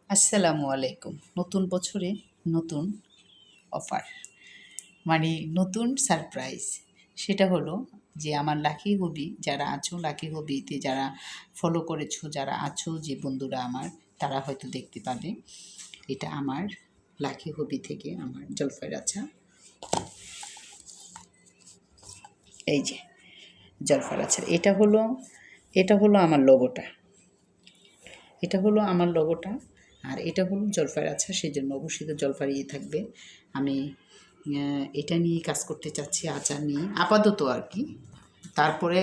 আসসালামু আলাইকুম। নতুন বছরে নতুন অফার, মানে নতুন সারপ্রাইজ। সেটা হলো যে আমার লাকি হবি যারা আছো, লাকি হবিতে যারা ফলো করেছো, যারা আছো, যে বন্ধুরা আমার, তারা হয়তো দেখতে পাবে। এটা আমার লাকি হবি থেকে আমার জলফাইয়ের আচার। এই যে জলফাইয়ের আচার, এটা হলো আমার লোগোটা। এটা হলো আমার লোগোটা। আর এটা হলো জলফাইয়ের আচার, সেই জন্য অবশ্যই তো জলফাই থাকবে। আমি এটা নিয়ে কাজ করতে চাচ্ছি, আচার নিয়ে আপাতত আর কি। তারপরে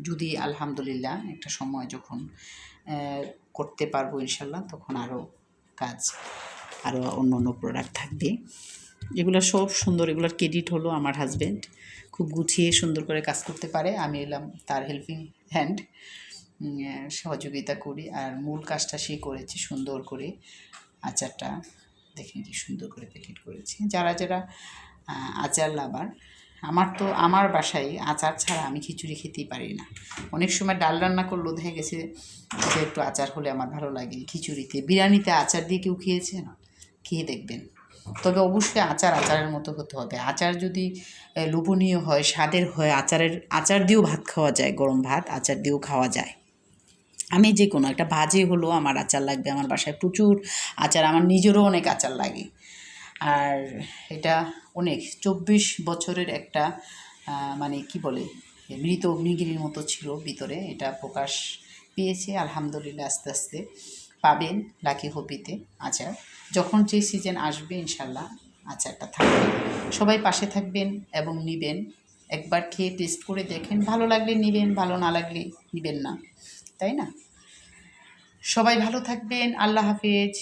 যদি আলহামদুলিল্লাহ একটা সময় যখন করতে পারবো ইনশাল্লাহ, তখন আরও অন্য অন্য প্রোডাক্ট থাকবে। এগুলো সব সুন্দর, এগুলোর ক্রেডিট হলো আমার হাজব্যান্ড। খুব গুছিয়ে সুন্দর করে কাজ করতে পারে, আমি এলাম তার হেল্পিং হ্যান্ড, সহযোগিতা করি। আর মূল কাজটা সে করেছে সুন্দর করে। আচারটা দেখেন কি সুন্দর করে প্যাকেট করেছে। যারা যারা আচার লাভার, আমার বাসায় আচার ছাড়া আমি খিচুড়ি খেতেই পারি না। অনেক সময় ডাল রান্না করলেও দেখা গেছে যে একটু আচার হলে আমার ভালো লাগে। খিচুড়িতে, বিরিয়ানিতে আচার দিয়ে কেউ খেয়েছেন? খেয়ে দেখবেন। তবে অবশ্যই আচারের মতো হতে হবে। আচার যদি লোভনীয় হয়, স্বাদের হয়, আচার দিয়েও ভাত খাওয়া যায়, গরম ভাত আচার দিয়েও খাওয়া যায়। আমি যে কোনো একটা ভাজি হলো আমার আচার লাগবে। আমার বাসায় প্রচুর আচার, আমার নিজেরও অনেক আচার লাগে। আর এটা অনেক 24 বছরের একটা মানে কি বলে, মৃত অগ্নিগিরির মতো ছিল ভিতরে। এটা প্রকাশ পেয়েছে আলহামদুলিল্লাহ। আস্তে আস্তে পাবেন লাকি হবিতে আচার। যখন যে সিজন আসবে ইনশাল্লাহ আচারটা থাকবে। সবাই পাশে থাকবেন এবং নেবেন। একবার খেয়ে টেস্ট করে দেখেন, ভালো লাগলে নেবেন, ভালো না লাগলে নেবেন না, তাই না? সবাই ভালো থাকবেন। আল্লাহ হাফেজ।